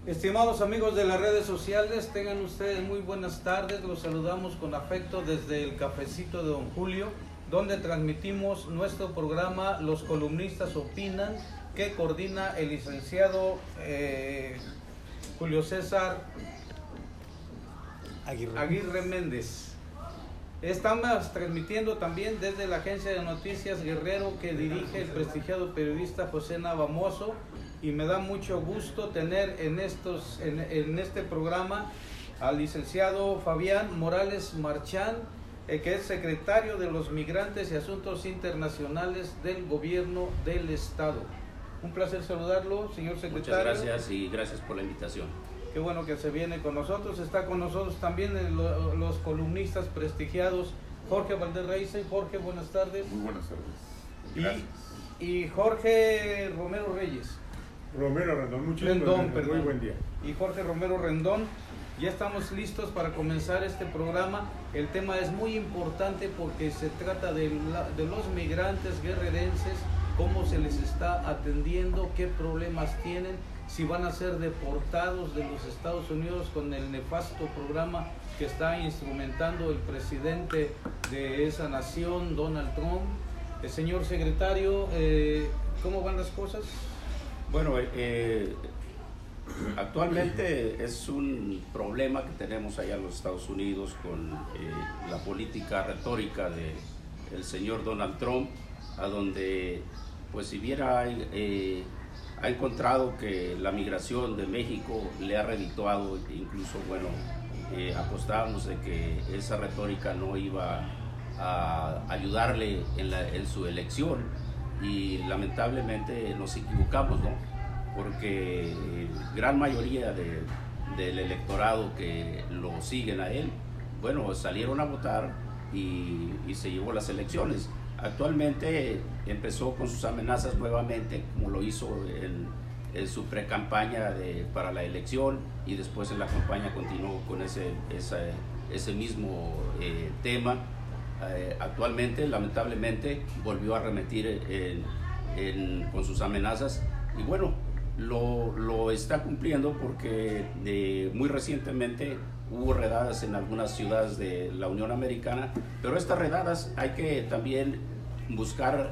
Estimados amigos de las redes sociales, tengan ustedes muy buenas tardes. Los saludamos con afecto desde el cafecito de Don Julio, donde transmitimos nuestro programa Los Columnistas Opinan, que coordina el licenciado Julio César Aguirre Méndez. Estamos transmitiendo también desde la agencia de noticias Guerrero, que dirige el prestigiado periodista José Navamoso, y me da mucho gusto tener en este programa al licenciado Fabián Morales Marchán, que es secretario de los Migrantes y Asuntos Internacionales del Gobierno del Estado. Un placer saludarlo, señor secretario. Muchas gracias y gracias por la invitación. Qué bueno que se viene con nosotros. Está con nosotros también los columnistas prestigiados Jorge Valderreyes. Jorge, buenas tardes. Muy buenas tardes. Gracias. Y Jorge Romero Reyes. Romero Rendón, muy buen día. Y Jorge Romero Rendón, ya estamos listos para comenzar este programa. El tema es muy importante porque se trata de los migrantes guerrerenses, cómo se les está atendiendo, qué problemas tienen, si van a ser deportados de los Estados Unidos con el nefasto programa que está instrumentando el presidente de esa nación, Donald Trump. Señor secretario, ¿cómo van las cosas? Bueno, actualmente es un problema que tenemos allá en los Estados Unidos con la política retórica del señor Donald Trump, a donde, pues, si bien ha encontrado que la migración de México le ha redituado, incluso, bueno, apostábamos de que esa retórica no iba a ayudarle en su elección, y lamentablemente nos equivocamos, ¿no? Porque gran mayoría del electorado que lo siguen a él, bueno, salieron a votar y se llevó las elecciones. Actualmente empezó con sus amenazas nuevamente, como lo hizo en su pre-campaña para la elección, y después en la campaña continuó con ese mismo tema. Actualmente, lamentablemente, volvió a arremeter con sus amenazas, y bueno, lo está cumpliendo porque muy recientemente hubo redadas en algunas ciudades de la Unión Americana, pero estas redadas hay que también buscar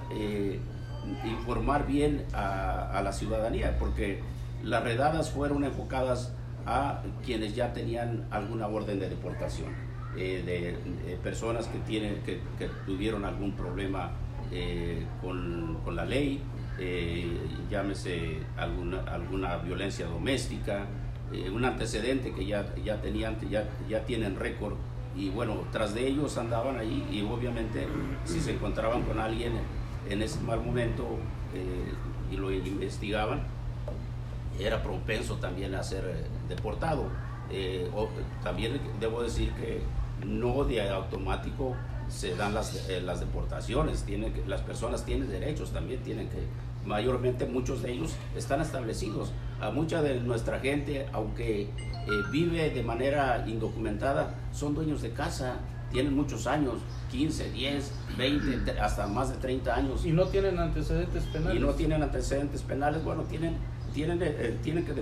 informar bien a la ciudadanía, porque las redadas fueron enfocadas a quienes ya tenían alguna orden de deportación. De personas que tuvieron algún problema con la ley, llámese alguna violencia doméstica, un antecedente que ya tienen récord, y bueno, tras de ellos andaban ahí, y obviamente si se encontraban con alguien en ese mal momento y lo investigaban, era propenso también a ser deportado. También debo decir que no de automático se dan las deportaciones. Las personas tienen derechos, también mayormente muchos de ellos están establecidos. A mucha de nuestra gente, aunque vive de manera indocumentada, son dueños de casa, tienen muchos años, 15, 10, 20, hasta más de 30 años. ¿Y no tienen antecedentes penales? Bueno, tienen que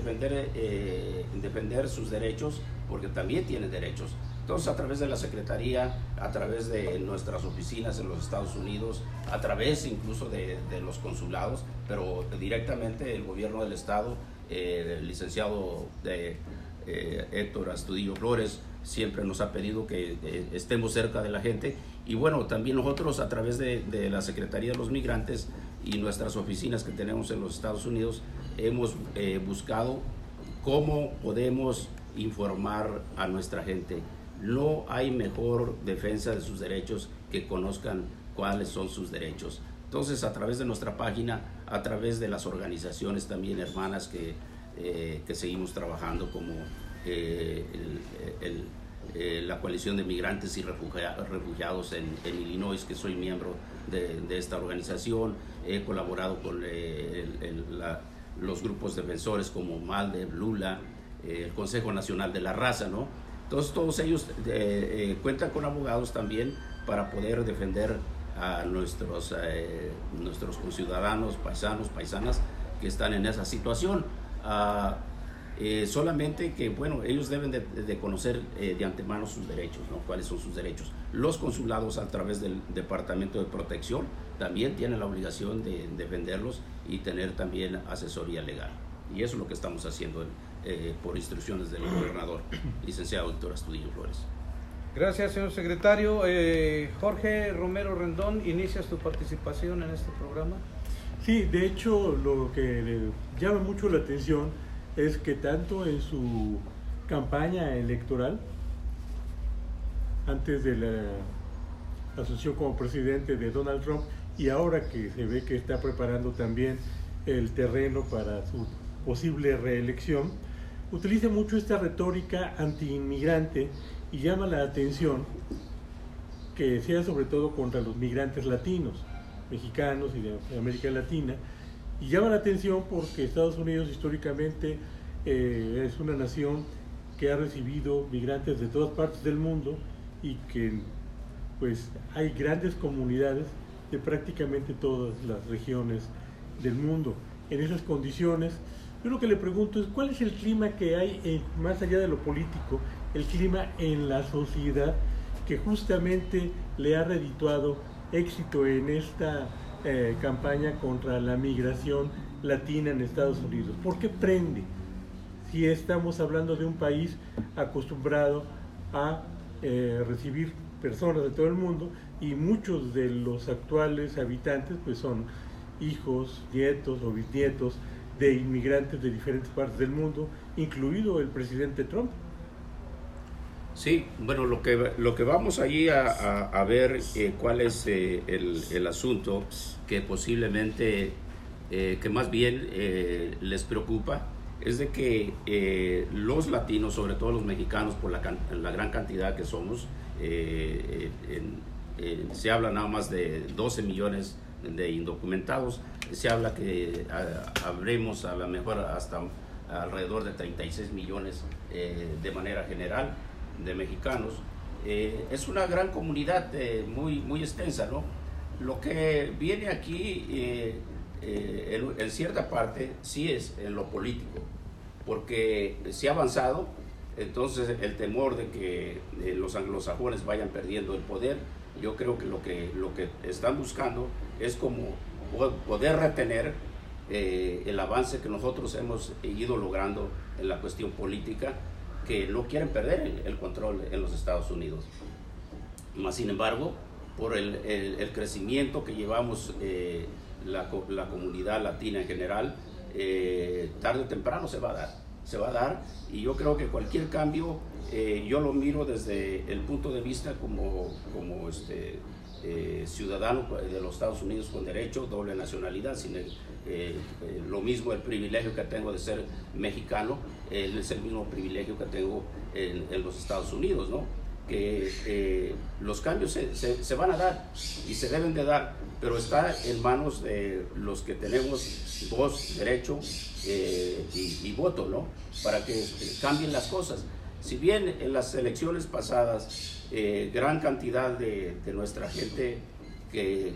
defender sus derechos, porque también tienen derechos. Entonces, a través de la Secretaría, a través de nuestras oficinas en los Estados Unidos, a través incluso de los consulados, pero directamente el gobierno del Estado, el licenciado Héctor Astudillo Flores, siempre nos ha pedido que estemos cerca de la gente. Y bueno, también nosotros, a través de la Secretaría de los Migrantes y nuestras oficinas que tenemos en los Estados Unidos, hemos buscado cómo podemos informar a nuestra gente. No hay mejor defensa de sus derechos que conozcan cuáles son sus derechos. Entonces, a través de nuestra página, a través de las organizaciones también hermanas que seguimos trabajando, como la Coalición de Migrantes y Refugiados en Illinois, que soy miembro de esta organización. He colaborado con los grupos defensores como MALDE, Lula, el Consejo Nacional de la Raza, ¿no? Entonces, todos ellos cuentan con abogados también para poder defender a nuestros conciudadanos, paisanos, paisanas que están en esa situación. Solamente que, bueno, ellos deben de conocer de antemano sus derechos, ¿no? ¿Cuáles son sus derechos? Los consulados, a través del Departamento de Protección, también tienen la obligación de defenderlos y tener también asesoría legal. Y eso es lo que estamos haciendo por instrucciones del gobernador, licenciado Héctor Astudillo Flores. Gracias, señor secretario. Jorge Romero Rendón, ¿inicias tu participación en este programa? Sí, de hecho, lo que le llama mucho la atención es que tanto en su campaña electoral, antes de la asunción como presidente de Donald Trump, y ahora que se ve que está preparando también el terreno para su posible reelección, utiliza mucho esta retórica anti-inmigrante y llama la atención que sea sobre todo contra los migrantes latinos, mexicanos y de América Latina, y llama la atención porque Estados Unidos históricamente es una nación que ha recibido migrantes de todas partes del mundo y que pues hay grandes comunidades de prácticamente todas las regiones del mundo. En esas condiciones, yo lo que le pregunto es ¿cuál es el clima que hay, más allá de lo político, el clima en la sociedad que justamente le ha redituado éxito en esta campaña contra la migración latina en Estados Unidos? ¿Por qué prende? Si estamos hablando de un país acostumbrado a recibir personas de todo el mundo y muchos de los actuales habitantes pues son hijos, nietos o bisnietos de inmigrantes de diferentes partes del mundo, incluido el presidente Trump. Sí, bueno, lo que vamos allí a ver cuál es el asunto que posiblemente, que más bien les preocupa, es de que los latinos, sobre todo los mexicanos, por la gran cantidad que somos, se habla nada más de 12 millones de indocumentados, se habla que habremos a lo mejor hasta alrededor de 36 millones de manera general de mexicanos. Es una gran comunidad muy extensa, ¿no? Lo que viene aquí en cierta parte sí es en lo político, porque se ha avanzado, entonces el temor de que los anglosajones vayan perdiendo el poder, yo creo que lo que están buscando es como poder retener el avance que nosotros hemos ido logrando en la cuestión política, que no quieren perder el control en los Estados Unidos. Más sin embargo, por el crecimiento que llevamos la comunidad latina en general, tarde o temprano se va a dar, y yo creo que cualquier cambio, yo lo miro desde el punto de vista como ciudadano de los Estados Unidos con derecho, doble nacionalidad, sin lo mismo el privilegio que tengo de ser mexicano, es el mismo privilegio que tengo en los Estados Unidos, ¿no? Que los cambios se van a dar y se deben de dar, pero está en manos de los que tenemos voz, derecho y voto, ¿no? Para que cambien las cosas. Si bien en las elecciones pasadas gran cantidad de nuestra gente que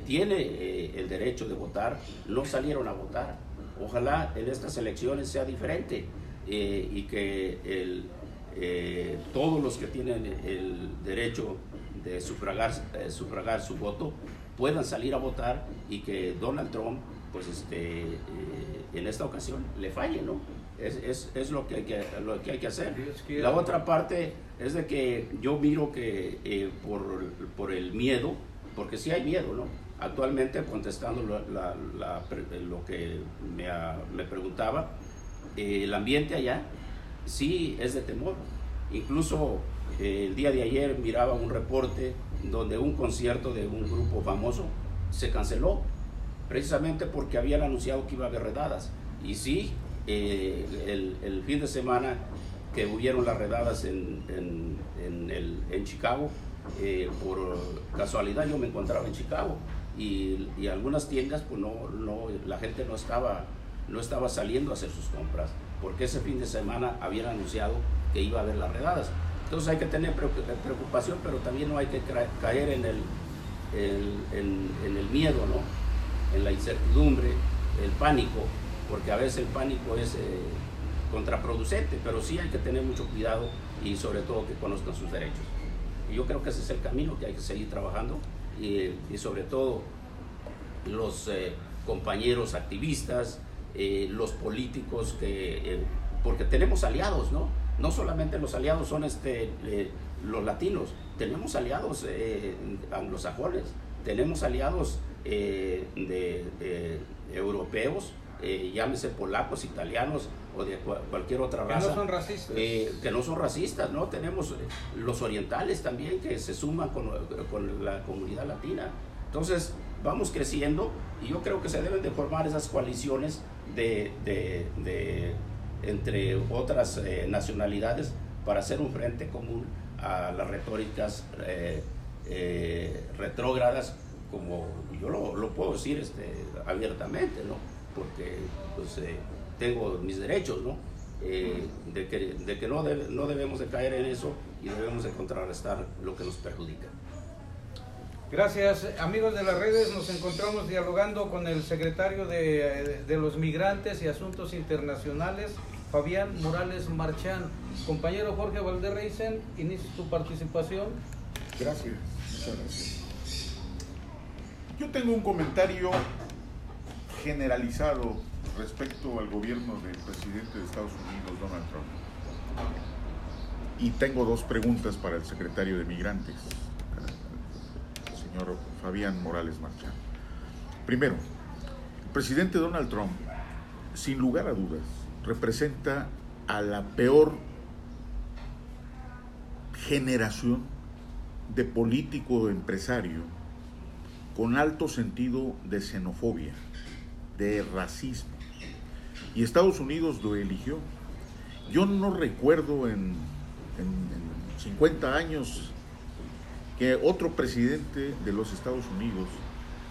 tiene el derecho de votar no salieron a votar, ojalá en estas elecciones sea diferente y que todos los que tienen el derecho de sufragar su voto puedan salir a votar, y que Donald Trump pues en esta ocasión le falle, ¿no? Es lo que hay que hacer. La otra parte es de que yo miro que por el miedo, porque sí hay miedo, ¿no? Actualmente, contestando lo que me preguntaba, el ambiente allá sí es de temor. Incluso el día de ayer miraba un reporte donde un concierto de un grupo famoso se canceló, precisamente porque habían anunciado que iba a haber redadas. Y sí, el fin de semana que hubieron las redadas en Chicago, por casualidad yo me encontraba en Chicago, y algunas tiendas pues la gente no estaba saliendo a hacer sus compras, porque ese fin de semana habían anunciado que iba a haber las redadas. Entonces hay que tener preocupación, pero también no hay que caer en el miedo, ¿no? En la incertidumbre, el pánico, porque a veces el pánico es contraproducente, pero sí hay que tener mucho cuidado y sobre todo que conozcan sus derechos. Y yo creo que ese es el camino que hay que seguir trabajando y sobre todo los compañeros activistas, los políticos, porque tenemos aliados, ¿no? No solamente los aliados son los latinos, tenemos aliados anglosajones, tenemos aliados europeos, llámese polacos, italianos o de cualquier otra raza. Que no son racistas. Que no son racistas, ¿no? Tenemos los orientales también que se suman con la comunidad latina. Entonces, vamos creciendo y yo creo que se deben de formar esas coaliciones entre otras nacionalidades para hacer un frente común a las retóricas retrógradas, como yo lo puedo decir abiertamente, ¿no? Porque pues, tengo mis derechos, ¿no? De que no debemos de caer en eso y debemos de contrarrestar lo que nos perjudica. Gracias, amigos de las redes. Nos encontramos dialogando con el secretario de los Migrantes y Asuntos Internacionales, Fabián Morales Marchán. Compañero Jorge Valderreysen, inicia tu participación. Gracias, muchas gracias. Yo tengo un comentario generalizado respecto al gobierno del presidente de Estados Unidos, Donald Trump. Y tengo dos preguntas para el secretario de Migrantes, el señor Fabián Morales Marchán. Primero, el presidente Donald Trump, sin lugar a dudas, representa a la peor generación de político empresario con alto sentido de xenofobia, de racismo. Y Estados Unidos lo eligió. Yo no recuerdo en 50 años que otro presidente de los Estados Unidos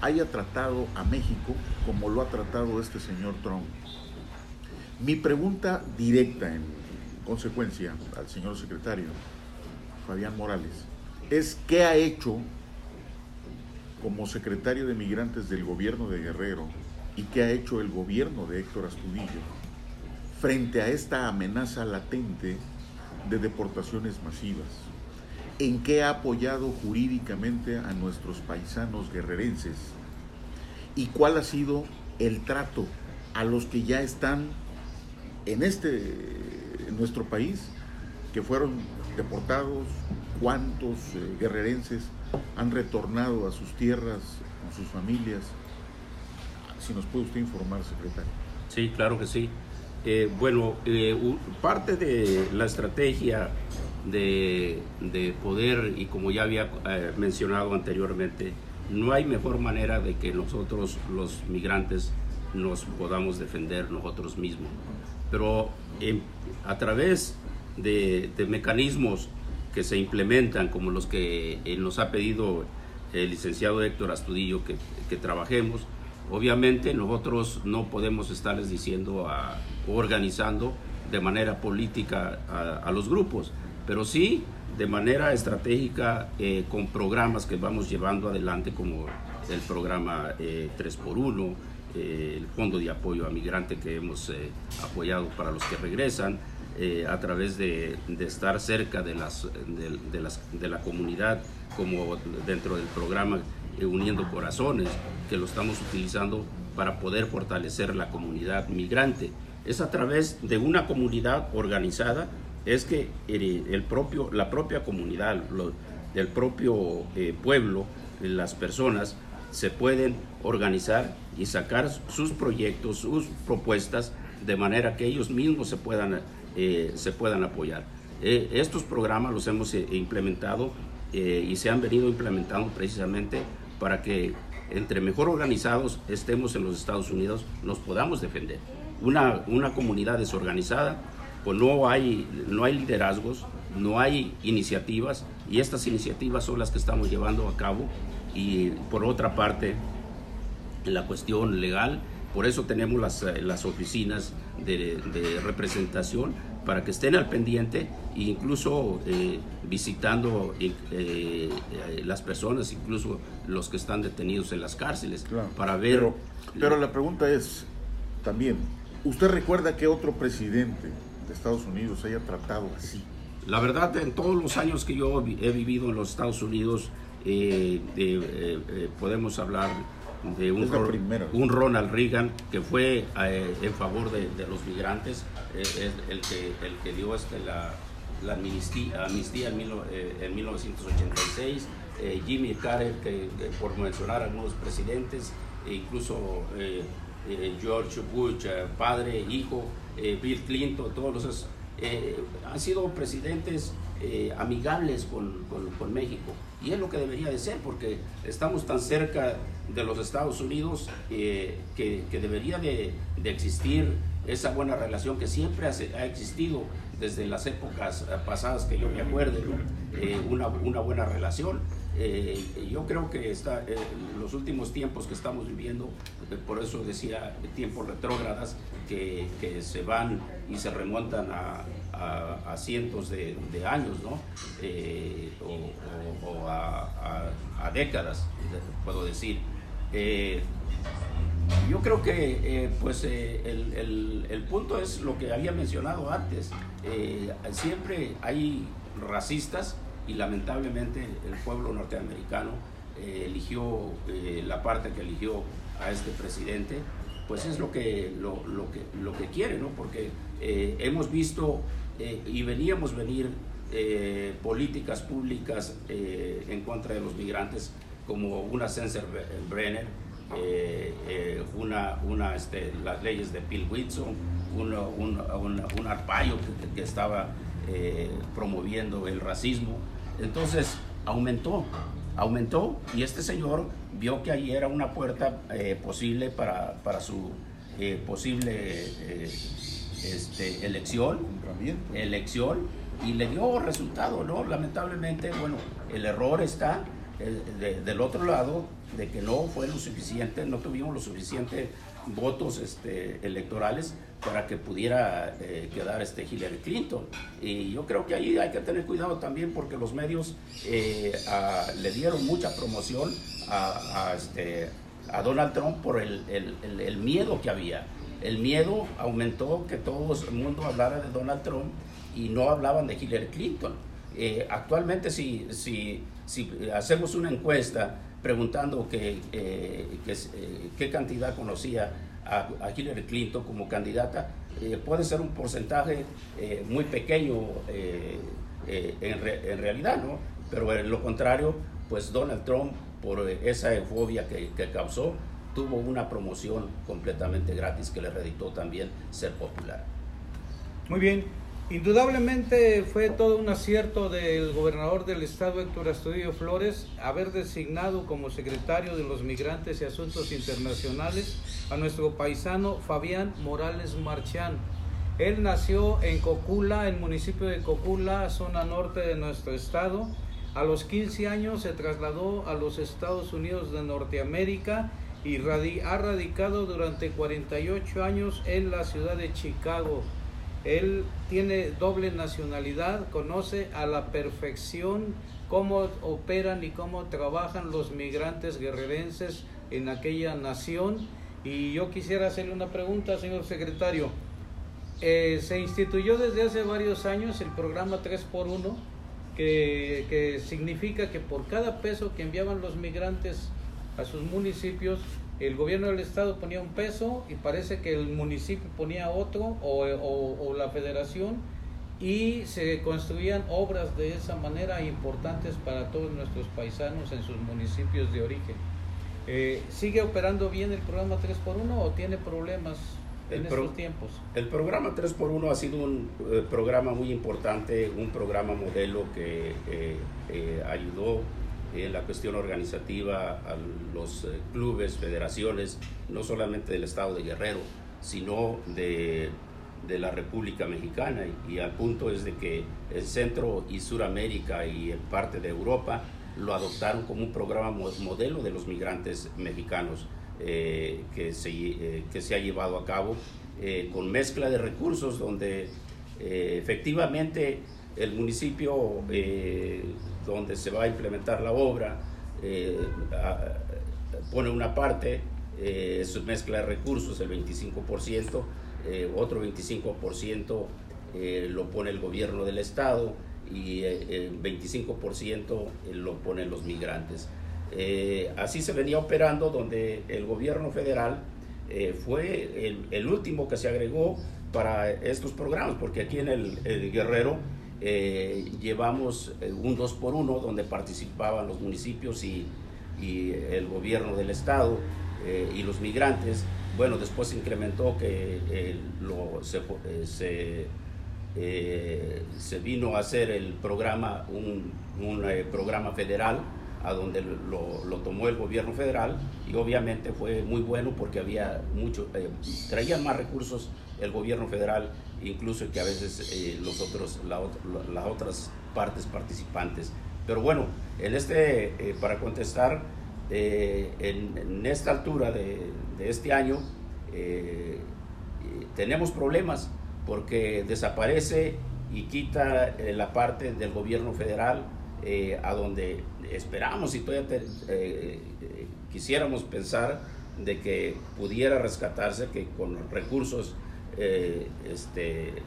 haya tratado a México como lo ha tratado este señor Trump. Mi pregunta directa, en consecuencia, al señor secretario Fabián Morales, es ¿qué ha hecho como secretario de Migrantes del gobierno de Guerrero y qué ha hecho el gobierno de Héctor Astudillo frente a esta amenaza latente de deportaciones masivas? ¿En qué ha apoyado jurídicamente a nuestros paisanos guerrerenses? ¿Y cuál ha sido el trato a los que ya están en nuestro país, que fueron deportados? ¿Cuántos guerrerenses han retornado a sus tierras, a sus familias? Si nos puede usted informar, secretario. Sí, claro que sí. Parte de la estrategia de poder, y como ya había mencionado anteriormente, no hay mejor manera de que nosotros los migrantes nos podamos defender nosotros mismos. Pero a través de mecanismos que se implementan, como los que nos ha pedido el licenciado Héctor Astudillo que trabajemos, obviamente nosotros no podemos estarles diciendo o organizando de manera política a los grupos, pero sí de manera estratégica con programas que vamos llevando adelante, como el programa 3x1, el Fondo de Apoyo a Migrante que hemos apoyado para los que regresan, a través de estar cerca de la comunidad, como dentro del programa Uniendo Corazones, que lo estamos utilizando para poder fortalecer la comunidad migrante. Es a través de una comunidad organizada, es que la propia comunidad, del propio pueblo, las personas se pueden organizar y sacar sus proyectos, sus propuestas, de manera que ellos mismos se puedan apoyar. Estos programas los hemos implementado y se han venido implementando precisamente para que entre mejor organizados estemos en los Estados Unidos, nos podamos defender. Una comunidad desorganizada, pues no hay liderazgos, no hay iniciativas, y estas iniciativas son las que estamos llevando a cabo. Y por otra parte, la cuestión legal, por eso tenemos las oficinas de representación, para que estén al pendiente e incluso visitando las personas, incluso los que están detenidos en las cárceles, claro, para ver... Pero la pregunta es también, ¿usted recuerda que otro presidente de Estados Unidos haya tratado así? La verdad, en todos los años que yo he vivido en los Estados Unidos, podemos hablar de un Ronald Reagan que fue en favor de los migrantes, el que dio la amnistía en 1986, Jimmy Carter, que por mencionar a algunos presidentes, incluso George Bush, padre, hijo, Bill Clinton, todos los han sido presidentes amigables con México, y es lo que debería de ser, porque estamos tan cerca de los Estados Unidos que debería de existir esa buena relación que siempre ha existido desde las épocas pasadas que yo me acuerde, ¿no? Una buena relación. Yo creo que los últimos tiempos que estamos viviendo, por eso decía tiempos retrógradas, que se van y se remontan a cientos de años, ¿no? O a décadas, puedo decir. Yo creo que el punto es lo que había mencionado antes. Siempre hay racistas, y lamentablemente el pueblo norteamericano eligió la parte que eligió a este presidente, pues es lo que quiere, ¿no? Porque hemos visto y veníamos venir políticas públicas en contra de los migrantes, como una Sensenbrenner, las leyes de Bill Whitson, un Arpaio que estaba promoviendo el racismo. Entonces aumentó, y este señor vio que ahí era una puerta posible para su posible elección, y le dio resultado, ¿no? Lamentablemente, bueno, el error está del otro lado, de que no fue lo suficiente, no tuvimos los suficientes votos electorales para que pudiera quedar Hillary Clinton. Y yo creo que ahí hay que tener cuidado también, porque los medios le dieron mucha promoción a Donald Trump por el miedo que había. El miedo aumentó que todo el mundo hablara de Donald Trump y no hablaban de Hillary Clinton. Actualmente si hacemos una encuesta preguntando qué cantidad conocía a Hillary Clinton como candidata, puede ser un porcentaje muy pequeño en realidad, ¿no? Pero en lo contrario, pues Donald Trump, por esa euforia que causó, tuvo una promoción completamente gratis que le reditó también ser popular. Muy bien. Indudablemente fue todo un acierto del gobernador del estado, Héctor Astudillo Flores, haber designado como secretario de los Migrantes y Asuntos Internacionales a nuestro paisano Fabián Morales Marchán. Él nació en Cocula, en el municipio de Cocula, zona norte de nuestro estado. A los 15 años se trasladó a los Estados Unidos de Norteamérica y ha radicado durante 48 años en la ciudad de Chicago. Él tiene doble nacionalidad, conoce a la perfección cómo operan y cómo trabajan los migrantes guerrerenses en aquella nación. Y yo quisiera hacerle una pregunta, señor secretario. Se instituyó desde hace varios años el programa 3x1, que significa que por cada peso que enviaban los migrantes a sus municipios, el gobierno del estado ponía un peso y parece que el municipio ponía otro o la federación, y se construían obras de esa manera importantes para todos nuestros paisanos en sus municipios de origen. ¿Sigue operando bien el programa 3x1 o tiene problemas en estos tiempos? El programa 3x1 ha sido un programa muy importante, un programa modelo que ayudó en la cuestión organizativa a los clubes, federaciones, no solamente del estado de Guerrero, sino de la República Mexicana, y al punto es de que el Centro y Suramérica y parte de Europa lo adoptaron como un programa modelo de los migrantes mexicanos, que se ha llevado a cabo con mezcla de recursos, donde efectivamente el municipio donde se va a implementar la obra pone una parte, su mezcla de recursos, el 25%, otro 25% lo pone el gobierno del estado y el 25% lo ponen los migrantes. Así se venía operando, donde el gobierno federal fue el último que se agregó para estos programas, porque aquí en el Guerrero llevamos un 2x1 donde participaban los municipios y el gobierno del estado y los migrantes. Bueno, después se incrementó que se vino a hacer el programa, un programa federal, a donde lo tomó el gobierno federal, y obviamente fue muy bueno porque había mucho, traían más recursos el gobierno federal, incluso que a veces las otras partes participantes. Pero bueno, para contestar, en esta altura de este año tenemos problemas porque desaparece y quita la parte del gobierno federal, a donde esperamos y todavía quisiéramos pensar de que pudiera rescatarse, que con recursos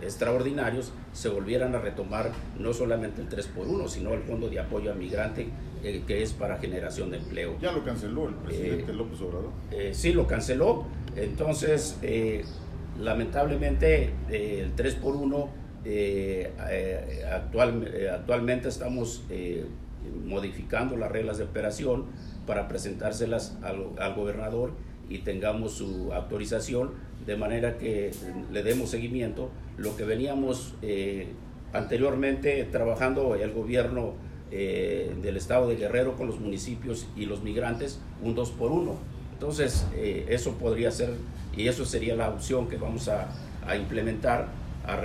extraordinarios se volvieran a retomar no solamente el 3x1, sino el Fondo de Apoyo al Migrante, que es para generación de empleo. Ya lo canceló el presidente López Obrador. Sí, lo canceló. Entonces, lamentablemente, el 3x1, actualmente estamos modificando las reglas de operación para presentárselas al gobernador y tengamos su autorización, de manera que le demos seguimiento. Lo que veníamos anteriormente trabajando el gobierno del estado de Guerrero con los municipios y los migrantes, un 2x1. Entonces, eso podría ser, y eso sería la opción que vamos a implementar, a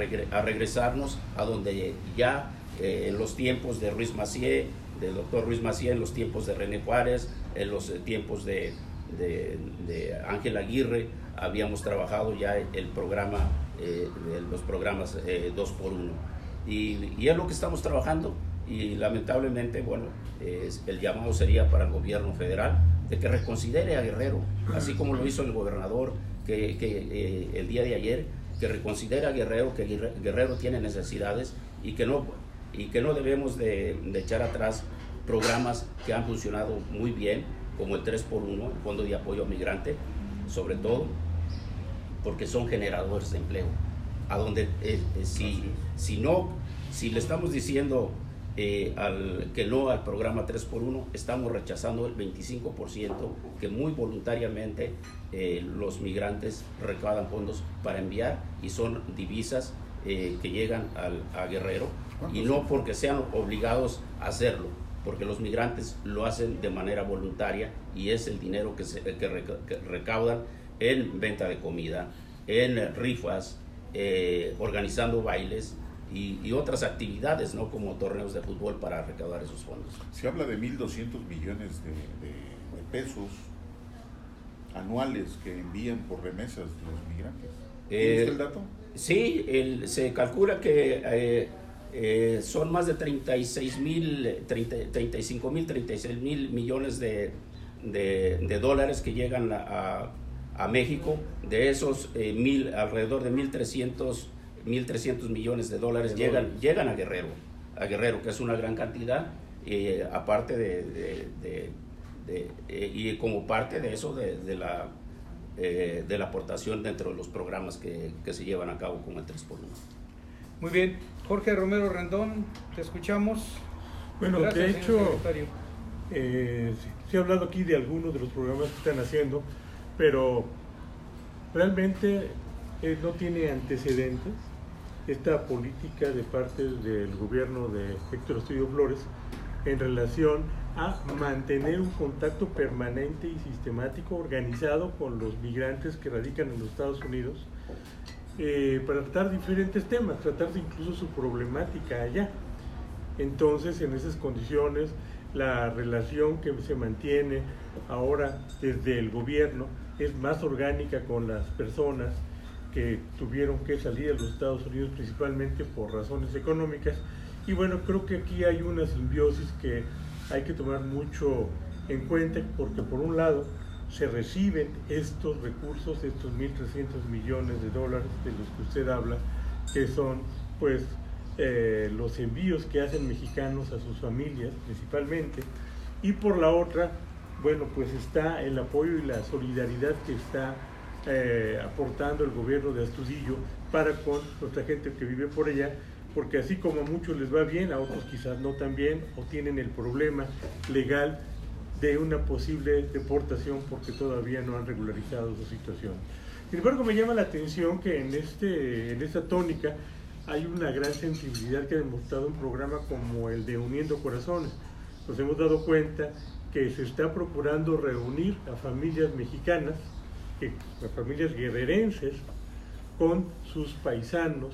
regresarnos a donde ya en los tiempos de Ruiz Massieu, del doctor Ruiz Massieu, en los tiempos de René Juárez, en los tiempos de Ángel Aguirre, habíamos trabajado ya el programa, los programas 2x1. Y es lo que estamos trabajando, y lamentablemente, bueno, el llamado sería para el gobierno federal de que reconsidere a Guerrero, así como lo hizo el gobernador que el día de ayer, que reconsidere a Guerrero, que Guerrero tiene necesidades y que no debemos de echar atrás programas que han funcionado muy bien, como el 3x1, el Fondo de Apoyo al Migrante, sobre todo porque son generadores de empleo, a donde si le estamos diciendo que no al programa 3x1, estamos rechazando el 25% que muy voluntariamente los migrantes recaudan fondos para enviar, y son divisas que llegan a Guerrero, y no porque sean obligados a hacerlo, porque los migrantes lo hacen de manera voluntaria, y es el dinero que recaudan en venta de comida, en rifas, organizando bailes y otras actividades, ¿no? Como torneos de fútbol para recaudar esos fondos. Se habla de 1.200 millones de pesos anuales que envían por remesas los migrantes. ¿Tienes el dato? Sí, se calcula que son más de 36 mil millones de dólares que llegan a México. De esos, alrededor de 1.300 millones de dólares llegan a Guerrero, que es una gran cantidad, aparte y como parte de eso, de la aportación dentro de los programas que se llevan a cabo como el 3x1. Muy bien, Jorge Romero Rendón, te escuchamos. Bueno, Gracias, de hecho, secretario. se ha hablado aquí de algunos de los programas que están haciendo, pero realmente no tiene antecedentes esta política de parte del gobierno de Héctor Astudillo Flores en relación a mantener un contacto permanente y sistemático, organizado con los migrantes que radican en los Estados Unidos, para tratar diferentes temas, tratar incluso su problemática allá. Entonces, en esas condiciones, la relación que se mantiene ahora desde el gobierno es más orgánica con las personas que tuvieron que salir a los Estados Unidos principalmente por razones económicas. Y bueno, creo que aquí hay una simbiosis que hay que tomar mucho en cuenta, porque por un lado se reciben estos recursos, estos 1.300 millones de dólares de los que usted habla, que son pues los envíos que hacen mexicanos a sus familias principalmente, y por la otra, bueno, pues está el apoyo y la solidaridad que está aportando el gobierno de Astudillo para con nuestra gente que vive por allá, porque así como a muchos les va bien, a otros quizás no tan bien, o tienen el problema legal de una posible deportación porque todavía no han regularizado su situación. Sin embargo, me llama la atención que en esta tónica hay una gran sensibilidad que ha demostrado un programa como el de Uniendo Corazones. Nos hemos dado cuenta que se está procurando reunir a familias mexicanas, a familias guerrerenses, con sus paisanos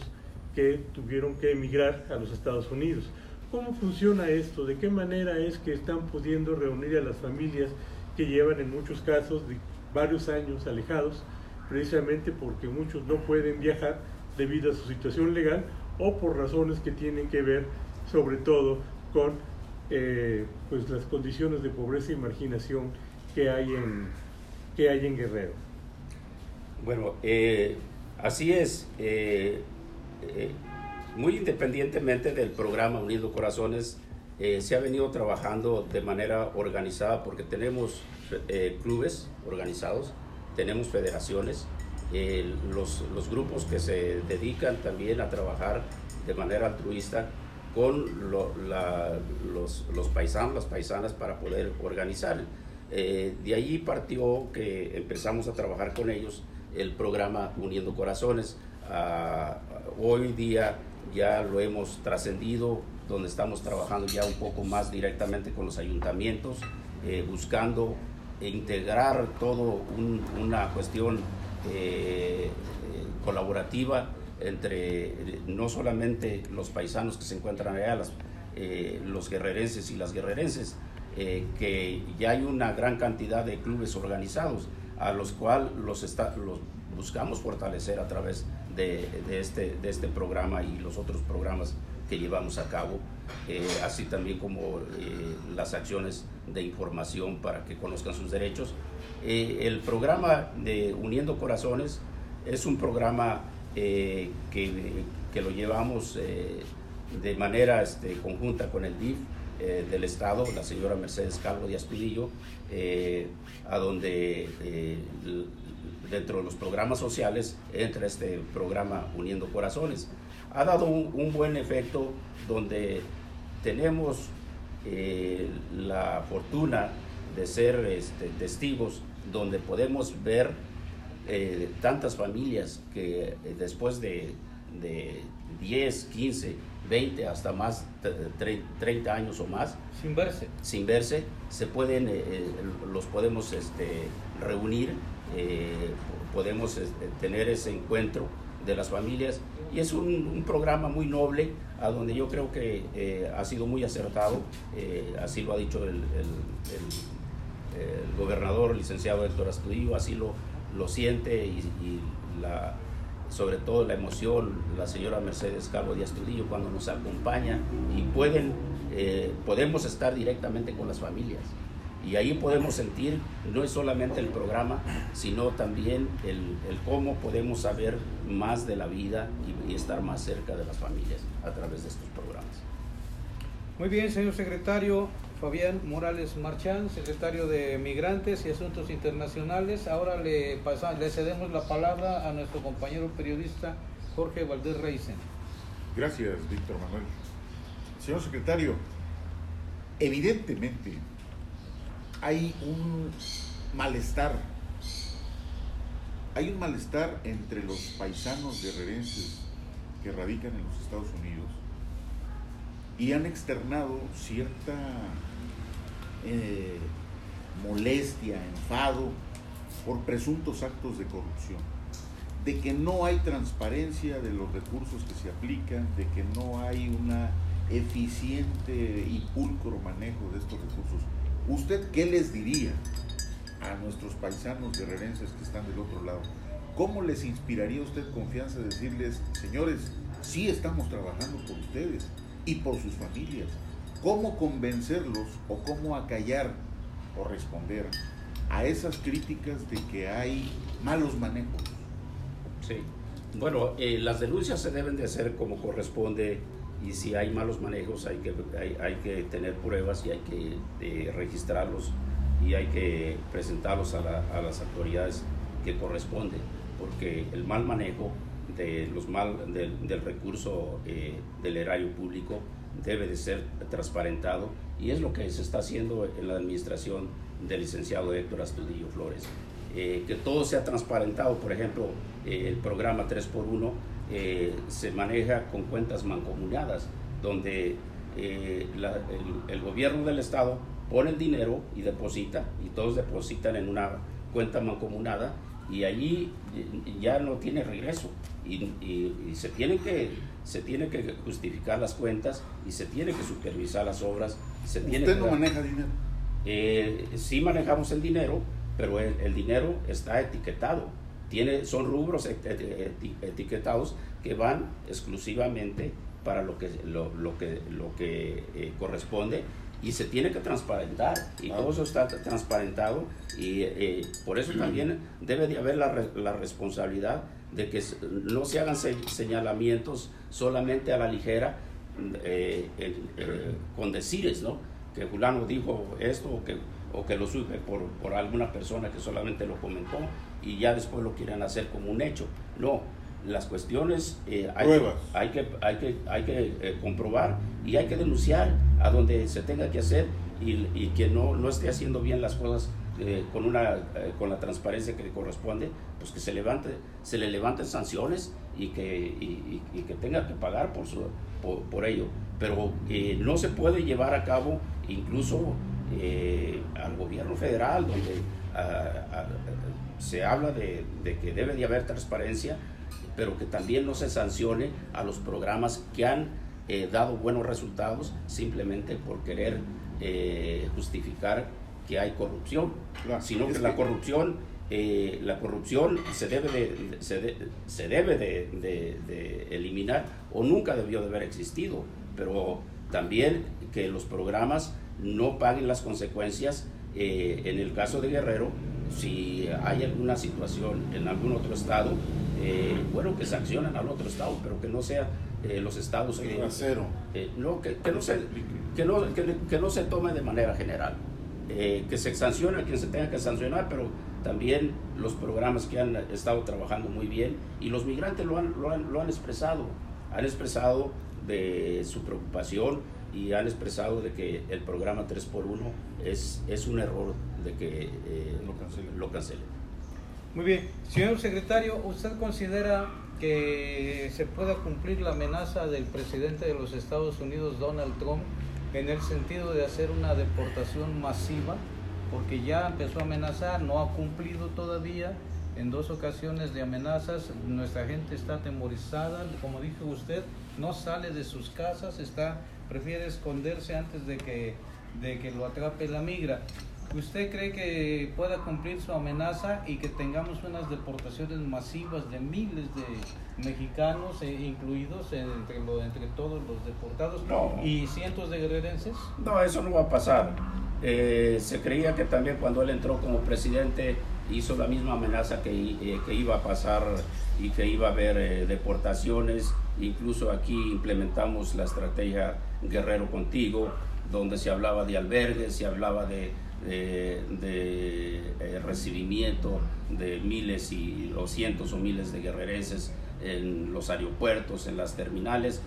que tuvieron que emigrar a los Estados Unidos. ¿Cómo funciona esto? ¿De qué manera es que están pudiendo reunir a las familias que llevan en muchos casos de varios años alejados, precisamente porque muchos no pueden viajar debido a su situación legal o por razones que tienen que ver sobre todo con pues las condiciones de pobreza y marginación que hay en Guerrero? Bueno, así es. Muy independientemente del programa Uniendo Corazones, se ha venido trabajando de manera organizada porque tenemos clubes organizados, tenemos federaciones, los grupos que se dedican también a trabajar de manera altruista con los paisanos, las paisanas, para poder organizar. De allí partió que empezamos a trabajar con ellos el programa Uniendo Corazones. Hoy día ya lo hemos trascendido, donde estamos trabajando ya un poco más directamente con los ayuntamientos, buscando integrar todo una cuestión colaborativa entre no solamente los paisanos que se encuentran allá, los guerrerenses y las guerrerenses, que ya hay una gran cantidad de clubes organizados a los cuales los buscamos fortalecer a través de este programa y los otros programas que llevamos a cabo, así también como las acciones de información para que conozcan sus derechos. El programa de Uniendo Corazones es un programa que lo llevamos de manera conjunta con el DIF del Estado, la señora Mercedes Calvo de Astudillo, a donde dentro de los programas sociales entra este programa Uniendo Corazones. Ha dado un buen efecto, donde tenemos la fortuna de ser testigos, donde podemos ver tantas familias que después de 10, 15, 20, hasta más 30 años o más, sin verse, se pueden, los podemos reunir, podemos tener ese encuentro de las familias, y es un programa muy noble, a donde yo creo que ha sido muy acertado, así lo ha dicho el gobernador, licenciado Héctor Astudillo, así lo siente, y sobre todo la emoción, la señora Mercedes Calvo de Astudillo, cuando nos acompaña, y podemos estar directamente con las familias, y ahí podemos sentir, no es solamente el programa, sino también el cómo podemos saber más de la vida y estar más cerca de las familias a través de estos programas. Muy bien, señor secretario Fabián Morales Marchán, secretario de Migrantes y Asuntos Internacionales. Ahora le cedemos la palabra a nuestro compañero periodista Jorge Valdés Reisen. Gracias, Víctor Manuel. Señor secretario, evidentemente hay un malestar entre los paisanos guerrerenses que radican en los Estados Unidos y han externado cierta molestia, enfado por presuntos actos de corrupción, de que no hay transparencia de los recursos que se aplican, de que no hay una eficiente y pulcro manejo de estos recursos. ¿Usted qué les diría a nuestros paisanos guerrerenses que están del otro lado? ¿Cómo les inspiraría usted confianza de decirles, señores, sí estamos trabajando por ustedes y por sus familias? ¿Cómo convencerlos o cómo acallar o responder a esas críticas de que hay malos manejos? Sí, Bueno, las denuncias se deben de hacer como corresponde, y si hay malos manejos hay que tener pruebas y hay que registrarlos y hay que presentarlos a las autoridades que corresponden, porque el mal manejo del recurso del erario público debe de ser transparentado, y es lo que se está haciendo en la administración del licenciado Héctor Astudillo Flores. Que todo sea transparentado. Por ejemplo, el programa 3x1 se maneja con cuentas mancomunadas, donde el gobierno del estado pone el dinero y deposita, y todos depositan en una cuenta mancomunada, y allí ya no tiene regreso, y se tiene que justificar las cuentas, y se tiene que supervisar las obras. ¿Usted no maneja dinero? Sí manejamos el dinero, pero el dinero está etiquetado. Son rubros etiquetados que van exclusivamente para lo que corresponde, y se tiene que transparentar, y todo eso está transparentado, y por eso también debe de haber la responsabilidad de que no se hagan señalamientos solamente a la ligera, con decires, ¿no? Que fulano dijo esto, o que lo supe por alguna persona que solamente lo comentó y ya después lo quieren hacer como un hecho. No, las cuestiones hay que comprobar, y hay que denunciar a donde se tenga que hacer, y quien no esté haciendo bien las cosas con la transparencia que le corresponde, pues que se le levanten sanciones, y que tenga que pagar por ello. Pero no se puede llevar a cabo incluso al gobierno federal, donde se habla de que debe de haber transparencia, pero que también no se sancione a los programas que han dado buenos resultados simplemente por querer justificar que hay corrupción, sino que la corrupción se debe de eliminar, o nunca debió de haber existido, pero también que los programas no paguen las consecuencias. En el caso de Guerrero, si hay alguna situación en algún otro estado, bueno, que sancionen al otro estado, pero que no sea los estados que no se tome de manera general, que se sancione a quien se tenga que sancionar, pero también los programas que han estado trabajando muy bien, y los migrantes lo han expresado de su preocupación, y han expresado de que el programa 3x1 es un error de que lo cancele. Muy bien. Señor secretario, ¿usted considera que se pueda cumplir la amenaza del presidente de los Estados Unidos, Donald Trump, en el sentido de hacer una deportación masiva? Porque ya empezó a amenazar, no ha cumplido todavía. En 2 ocasiones de amenazas, nuestra gente está atemorizada, como dijo usted, no sale de sus casas, prefiere esconderse antes de que lo atrape la migra. ¿Usted cree que pueda cumplir su amenaza y que tengamos unas deportaciones masivas de miles de mexicanos, incluidos entre todos los deportados, y cientos de guerrerenses? No, eso no va a pasar. Se creía que también cuando él entró como presidente hizo la misma amenaza que iba a pasar y que iba a haber deportaciones. Incluso aquí implementamos la estrategia Guerrero Contigo, donde se hablaba de albergues, se hablaba de recibimiento de miles o cientos o miles de guerrerenses en los aeropuertos, en las terminales.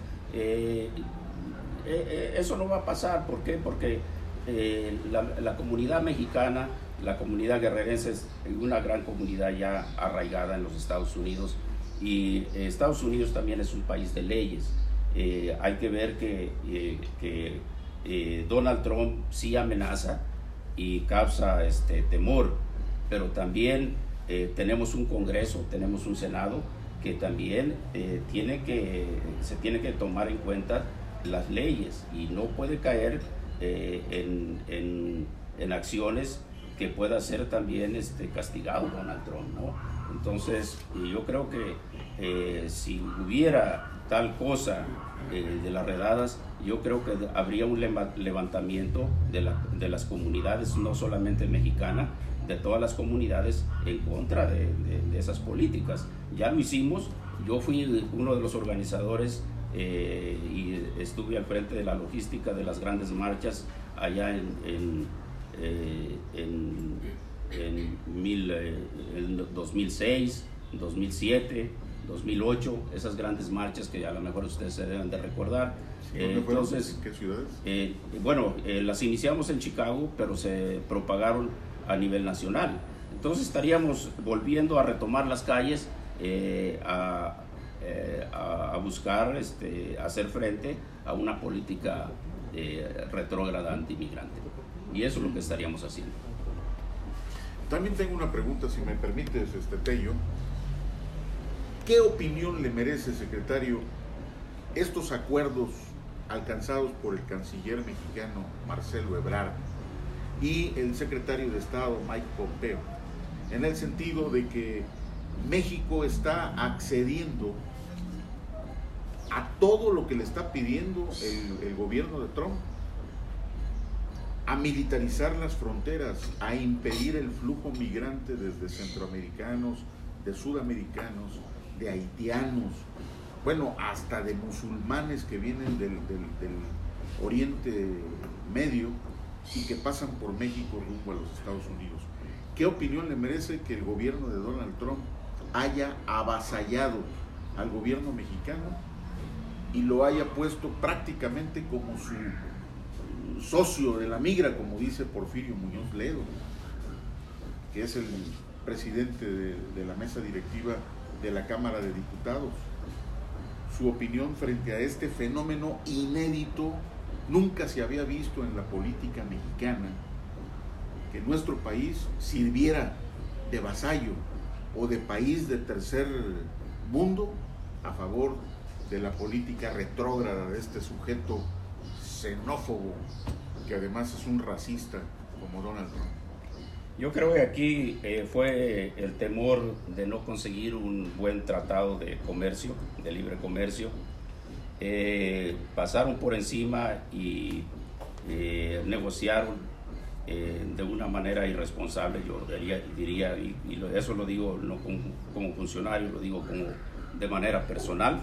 Eso no va a pasar. ¿Por qué? Porque la comunidad mexicana, la comunidad guerrerense, es una gran comunidad ya arraigada en los Estados Unidos, y Estados Unidos también es un país de leyes. Hay que ver que Donald Trump sí amenaza y causa temor, pero también tenemos un Congreso, tenemos un Senado que también se tiene que tomar en cuenta las leyes, y no puede caer en acciones que pueda ser también castigado Donald Trump, ¿no? Entonces, yo creo que si hubiera tal cosa de las redadas, yo creo que habría un levantamiento de las comunidades, no solamente mexicana, de todas las comunidades en contra de esas políticas. Ya lo hicimos yo fui uno de los organizadores y estuve al frente de la logística de las grandes marchas allá en 2006, 2007, 2008, esas grandes marchas que a lo mejor ustedes se deben de recordar. Entonces, ¿en qué ciudades? Bueno, las iniciamos en Chicago, pero se propagaron a nivel nacional. Entonces estaríamos volviendo a retomar las calles, a buscar hacer frente a una política retrógrada anti-inmigrante. Y eso es lo que estaríamos haciendo. También tengo una pregunta, si me permites, Tello. ¿Qué opinión le merece, secretario, estos acuerdos alcanzados por el canciller mexicano Marcelo Ebrard y el secretario de Estado Mike Pompeo, en el sentido de que México está accediendo a todo lo que le está pidiendo el gobierno de Trump? A militarizar las fronteras, a impedir el flujo migrante desde centroamericanos, de sudamericanos, de haitianos, bueno, hasta de musulmanes que vienen del Oriente Medio y que pasan por México rumbo a los Estados Unidos. ¿Qué opinión le merece que el gobierno de Donald Trump haya avasallado al gobierno mexicano y lo haya puesto prácticamente como su socio de la migra, como dice Porfirio Muñoz Ledo, que es el presidente de la mesa directiva de la Cámara de Diputados? Su opinión frente a este fenómeno inédito, nunca se había visto en la política mexicana, que nuestro país sirviera de vasallo o de país de tercer mundo a favor de la política retrógrada de este sujeto xenófobo, que además es un racista como Donald Trump. Yo creo que aquí fue el temor de no conseguir un buen tratado de comercio, de libre comercio. Pasaron por encima y negociaron de una manera irresponsable, yo diría, y eso lo digo no como funcionario, lo digo como de manera personal.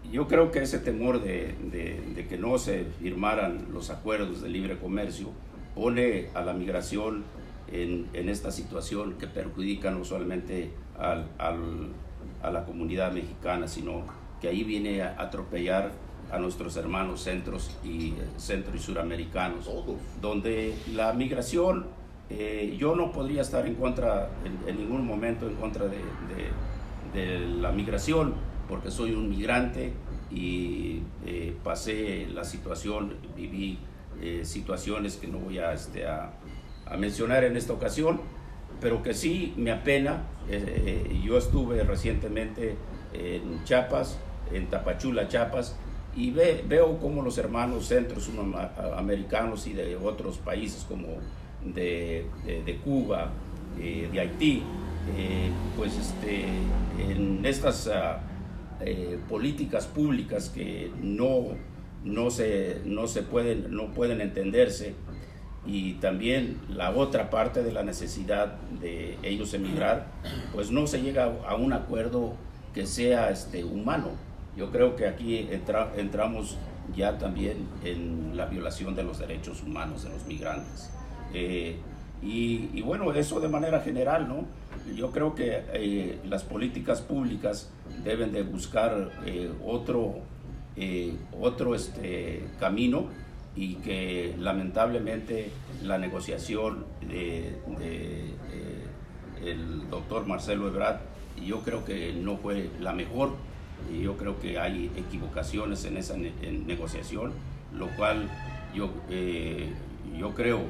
Yo creo que ese temor de que no se firmaran los acuerdos de libre comercio pone a la migración en esta situación que perjudica no solamente a la comunidad mexicana, sino que ahí viene a atropellar a nuestros hermanos centro y suramericanos, donde la migración, yo no podría estar en contra, en ningún momento en contra de la migración, porque soy un migrante y pasé la situación, viví situaciones que no voy a mencionar en esta ocasión, pero que sí me apena. Yo estuve recientemente en Chiapas, en Tapachula, Chiapas, y veo cómo los hermanos centroamericanos y de otros países como de Cuba, de Haití, en estas políticas públicas que no pueden entenderse, y también la otra parte de la necesidad de ellos emigrar, pues no se llega a un acuerdo que sea humano. Yo creo que aquí entramos ya también en la violación de los derechos humanos de los migrantes. Y bueno, eso de manera general, ¿no? Yo creo que las políticas públicas deben de buscar otro camino, y que lamentablemente la negociación el doctor Marcelo Ebrard, yo creo que no fue la mejor, y yo creo que hay equivocaciones en esa negociación, lo cual yo creo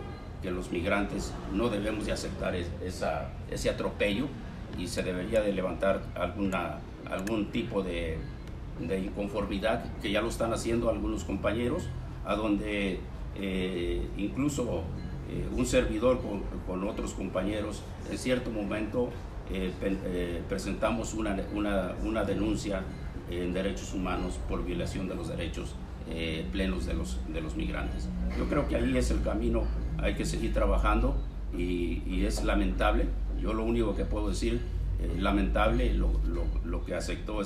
que los migrantes no debemos de aceptar ese atropello, y se debería de levantar algún tipo de inconformidad, que ya lo están haciendo algunos compañeros, a donde incluso un servidor con otros compañeros en cierto momento presentamos una denuncia en derechos humanos por violación de los derechos plenos de los migrantes. Yo creo que ahí es el camino, hay que seguir trabajando, y es lamentable. Yo lo único que puedo decir lamentable lo que aceptó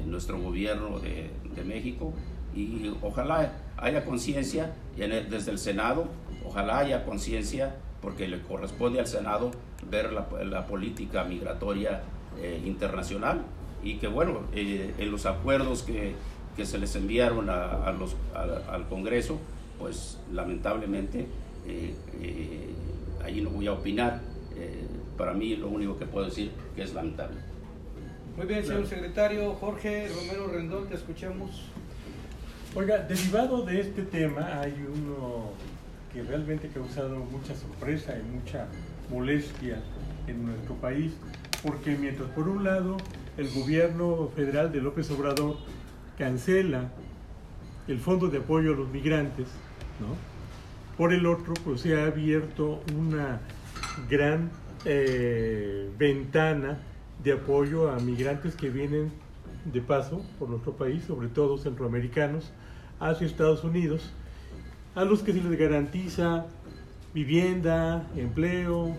nuestro gobierno de México, y ojalá haya conciencia desde el Senado, ojalá haya conciencia, porque le corresponde al Senado ver la política migratoria internacional, y que bueno, en los acuerdos que se les enviaron al Congreso, pues lamentablemente ahí no voy a opinar. Para mí lo único que puedo decir que es lamentable. Muy bien, señor secretario. Jorge Romero Rendón, te escuchamos. Oiga, derivado de este tema hay uno que realmente ha causado mucha sorpresa y mucha molestia en nuestro país, porque mientras por un lado el gobierno federal de López Obrador cancela el fondo de apoyo a los migrantes, ¿no? Por el otro, pues se ha abierto una gran ventana de apoyo a migrantes que vienen de paso por nuestro país, sobre todo centroamericanos, hacia Estados Unidos, a los que se les garantiza vivienda, empleo,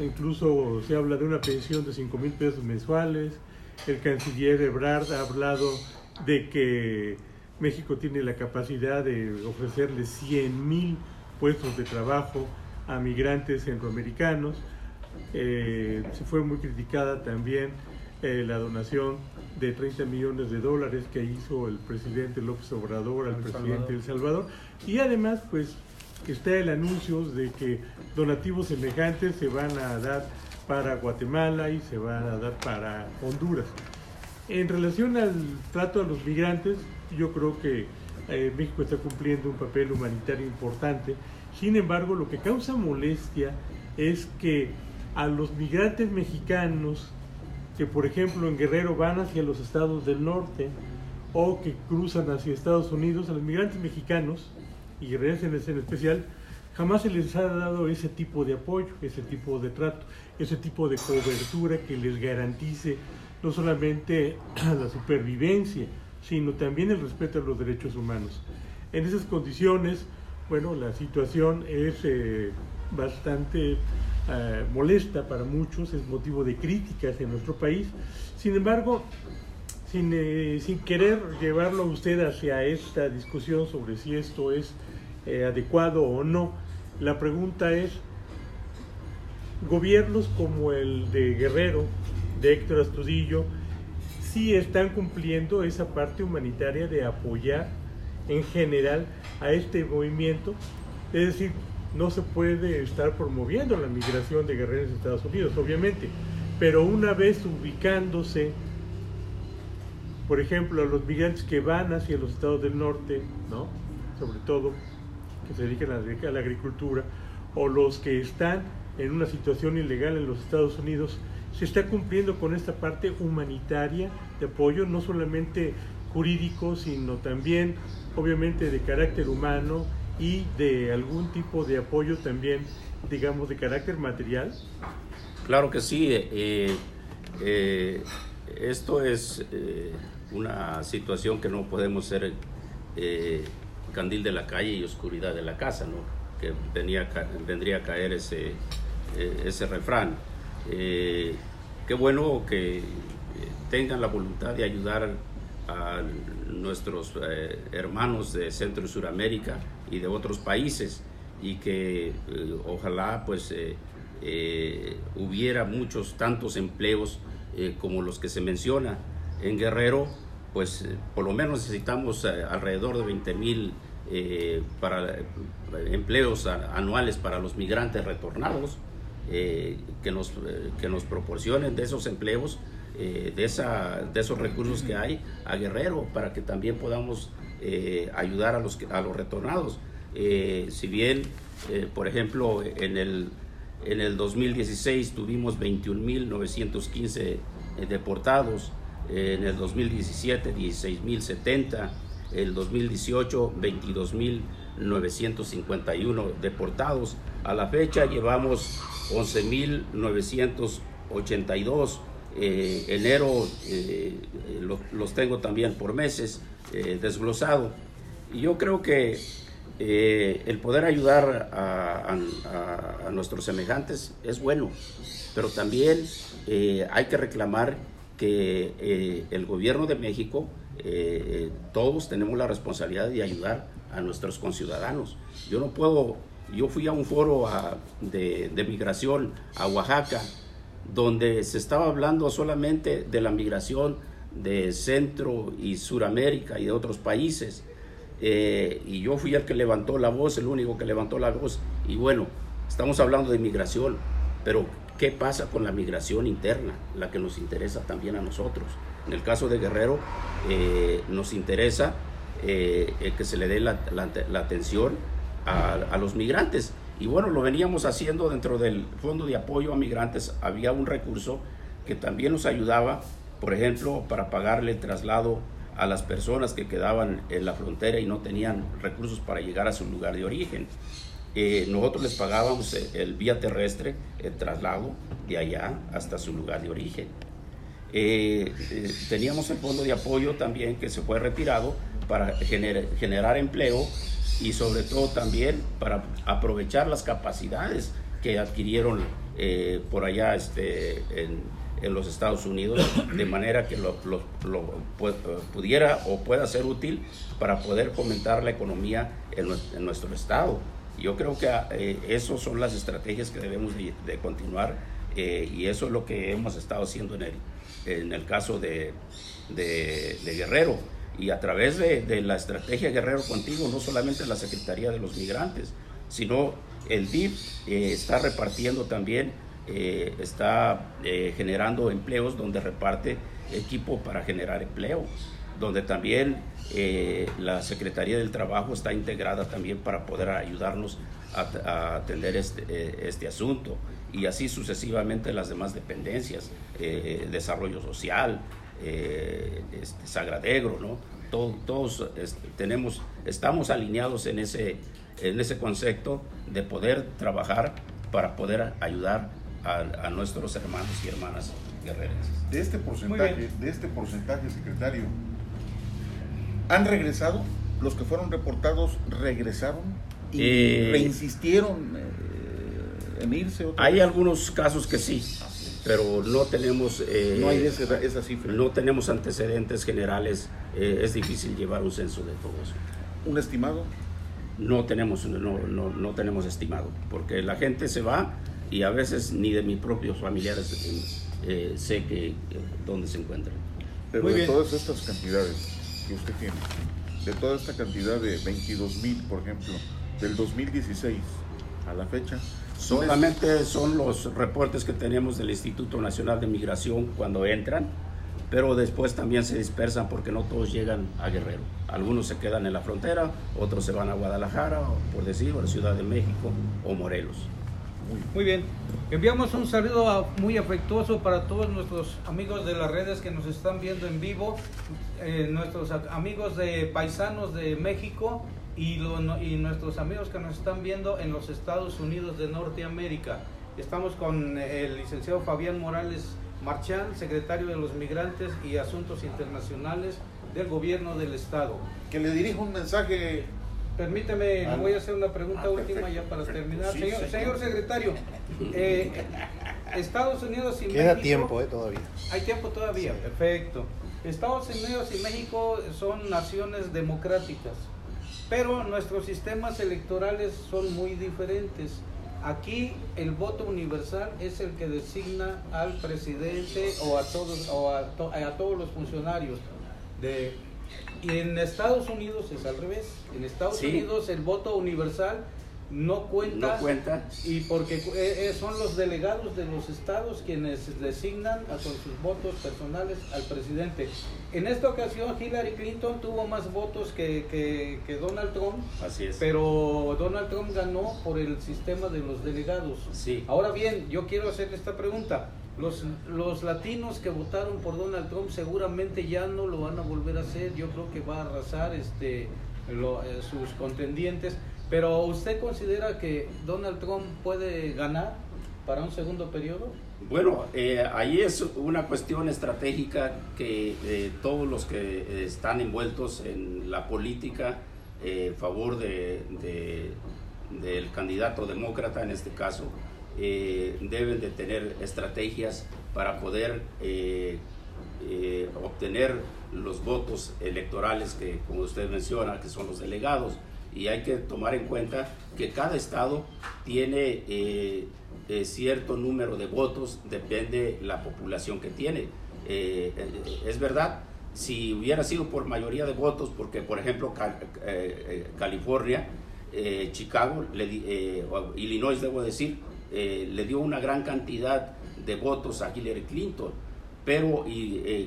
incluso se habla de una pensión de 5,000 pesos mensuales. El canciller Ebrard ha hablado de que México tiene la capacidad de ofrecerle 100,000 puestos de trabajo a migrantes centroamericanos. Se fue muy criticada también la donación de $30 millones que hizo el presidente López Obrador al presidente de El Salvador, y además pues está el anuncio de que donativos semejantes se van a dar para Guatemala y se van a dar para Honduras. En relación al trato a los migrantes, yo creo que México está cumpliendo un papel humanitario importante. Sin embargo, lo que causa molestia es que a los migrantes mexicanos que, por ejemplo, en Guerrero van hacia los estados del norte o que cruzan hacia Estados Unidos, a los migrantes mexicanos y guerrerenses en especial, jamás se les ha dado ese tipo de apoyo, ese tipo de trato, ese tipo de cobertura que les garantice no solamente la supervivencia, sino también el respeto a los derechos humanos. En esas condiciones, bueno, la situación es bastante molesta para muchos, es motivo de críticas en nuestro país. Sin embargo, sin querer llevarlo a usted hacia esta discusión sobre si esto es adecuado o no, la pregunta es: gobiernos como el de Guerrero, de Héctor Astudillo, sí están cumpliendo esa parte humanitaria de apoyar en general a este movimiento. Es decir, no se puede estar promoviendo la migración de guerreros a Estados Unidos, obviamente, pero una vez ubicándose, por ejemplo, a los migrantes que van hacia los estados del norte, ¿no?, sobre todo que se dedican a la agricultura, o los que están en una situación ilegal en los Estados Unidos, se está cumpliendo con esta parte humanitaria de apoyo, no solamente jurídico, sino también, obviamente, de carácter humano y de algún tipo de apoyo también, digamos, de carácter material. Claro que sí. Esto es una situación que no podemos ser candil de la calle y oscuridad de la casa, ¿no? Que vendría a caer ese refrán. Qué bueno que tengan la voluntad de ayudar a nuestros hermanos de Centro y Suramérica y de otros países, y que ojalá pues hubiera tantos empleos como los que se menciona. En Guerrero pues por lo menos necesitamos alrededor de 20,000 empleos anuales para los migrantes retornados, que nos proporcionen de esos empleos, de esos recursos que hay a Guerrero, para que también podamos ayudar a los retornados. Si bien, por ejemplo, en el 2016 tuvimos 21,915 deportados, en el 2017 16,070, el 2018 22,951 deportados. A la fecha llevamos 11,982. Enero los tengo también por meses desglosado. Y yo creo que el poder ayudar a nuestros semejantes es bueno, pero también hay que reclamar que el gobierno de México, todos tenemos la responsabilidad de ayudar a nuestros conciudadanos. Yo fui a un foro de migración a Oaxaca, donde se estaba hablando solamente de la migración de Centro y Suramérica y de otros países, y yo fui el que levantó la voz, el único que levantó la voz, y bueno, estamos hablando de migración, pero ¿qué pasa con la migración interna? La que nos interesa también a nosotros. En el caso de Guerrero, nos interesa que se le dé la atención a los migrantes. Y bueno, lo veníamos haciendo dentro del Fondo de Apoyo a Migrantes. Había un recurso que también nos ayudaba, por ejemplo, para pagarle el traslado a las personas que quedaban en la frontera y no tenían recursos para llegar a su lugar de origen. Nosotros les pagábamos el vía terrestre, el traslado de allá hasta su lugar de origen. Teníamos el fondo de apoyo también que se fue retirado para generar empleo y sobre todo también para aprovechar las capacidades que adquirieron por allá en los Estados Unidos, de manera que lo pudiera o pueda ser útil para poder fomentar la economía en nuestro estado. Yo creo que esas son las estrategias que debemos de continuar, y eso es lo que hemos estado haciendo en el caso de Guerrero. Y a través de la estrategia Guerrero Contigo, no solamente la Secretaría de los Migrantes, sino el DIF está repartiendo también, está generando empleos donde reparte equipo para generar empleo, donde también la Secretaría del Trabajo está integrada también para poder ayudarnos a atender este asunto, y así sucesivamente las demás dependencias, desarrollo social, Sagradegro, ¿no? Todos estamos alineados en ese concepto de poder trabajar para poder ayudar a nuestros hermanos y hermanas guerrerenses. De este porcentaje, secretario, ¿han regresado? ¿Los que fueron reportados regresaron y reinsistieron en irse? Hay algunos casos que sí, pero no tenemos no hay esa cifra. No tenemos antecedentes generales. Es difícil llevar un censo de todo eso. ¿Un estimado? No tenemos estimado, porque la gente se va y a veces ni de mis propios familiares sé dónde se encuentran. Pero Muy de bien. todas estas cantidades que usted tiene, de toda esta cantidad de 22,000, por ejemplo, del 2016 a la fecha, solamente son los reportes que tenemos del Instituto Nacional de Migración cuando entran, pero después también se dispersan porque no todos llegan a Guerrero. Algunos se quedan en la frontera, otros se van a Guadalajara, por decir, o a la Ciudad de México o Morelos. Muy bien. Enviamos un saludo muy afectuoso para todos nuestros amigos de las redes que nos están viendo en vivo, nuestros amigos de paisanos de México y nuestros amigos que nos están viendo en los Estados Unidos de Norteamérica. Estamos con el licenciado Fabián Morales Marchán, secretario de los Migrantes y Asuntos Internacionales del Gobierno del Estado. que le dirijo un mensaje. Permíteme, le voy a hacer una pregunta última perfecto, ya para perfecto. terminar. Sí, Señor secretario, Estados Unidos y Queda México... tiempo todavía. Hay tiempo todavía, perfecto. Estados Unidos y México son naciones democráticas, pero nuestros sistemas electorales son muy diferentes. Aquí el voto universal es el que designa al presidente o a todos los funcionarios. Y en Estados Unidos es al revés. En Estados Unidos el voto universal no cuenta, y porque son los delegados de los estados quienes designan con sus votos personales al presidente. En esta ocasión Hillary Clinton tuvo más votos que Donald Trump. Así es. Pero Donald Trump ganó por el sistema de los delegados. Sí. Ahora bien, yo quiero hacerle esta pregunta. Los latinos que votaron por Donald Trump seguramente ya no lo van a volver a hacer. Yo creo que va a arrasar sus contendientes. Pero ¿usted considera que Donald Trump puede ganar para un segundo periodo? Bueno, ahí es una cuestión estratégica que todos los que están envueltos en la política favor del candidato demócrata en este caso, deben de tener estrategias para poder obtener los votos electorales que, como usted menciona, que son los delegados. Y hay que tomar en cuenta que cada estado tiene cierto número de votos, depende la población que tiene. Es verdad, si hubiera sido por mayoría de votos, porque por ejemplo California, Chicago, Illinois debo decir, le dio una gran cantidad de votos a Hillary Clinton, pero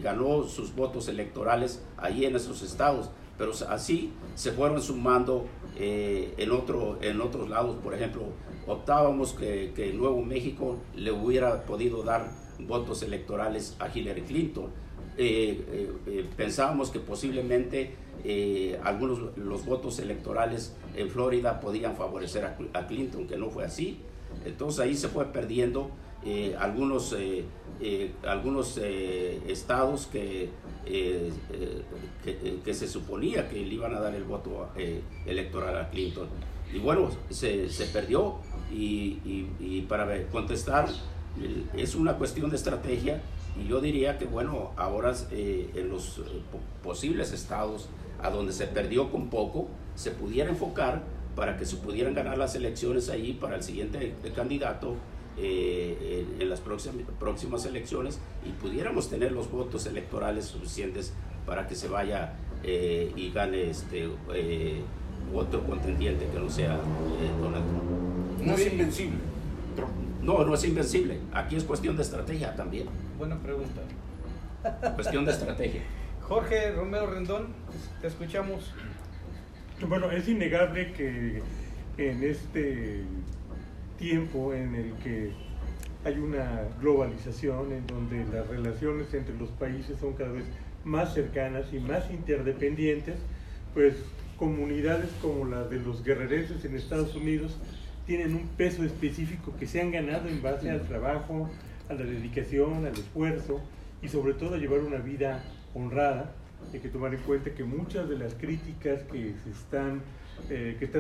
ganó sus votos electorales allí en esos estados, pero así se fueron sumando en otros lados. Por ejemplo, optábamos que Nuevo México le hubiera podido dar votos electorales a Hillary Clinton. Pensábamos que posiblemente los votos electorales en Florida podían favorecer a Clinton, que no fue así. Entonces ahí se fue perdiendo algunos estados que se suponía que le iban a dar el voto electoral a Clinton. Y bueno, se perdió, y para contestar, es una cuestión de estrategia, y yo diría que bueno, ahora en los posibles estados a donde se perdió con poco, se pudiera enfocar para que se pudieran ganar las elecciones ahí para el siguiente candidato en las próximas elecciones, y pudiéramos tener los votos electorales suficientes para que se vaya y gane otro contendiente que no sea Donald Trump. No es invencible, Trump. No es invencible. Aquí es cuestión de estrategia también. Buena pregunta. Cuestión de estrategia. Jorge Romero Rendón, te escuchamos. Bueno, es innegable que en este tiempo en el que hay una globalización, en donde las relaciones entre los países son cada vez más cercanas y más interdependientes, pues comunidades como la de los guerrerenses en Estados Unidos tienen un peso específico que se han ganado en base al trabajo, a la dedicación, al esfuerzo y sobre todo a llevar una vida honrada. Hay que tomar en cuenta que muchas de las críticas que están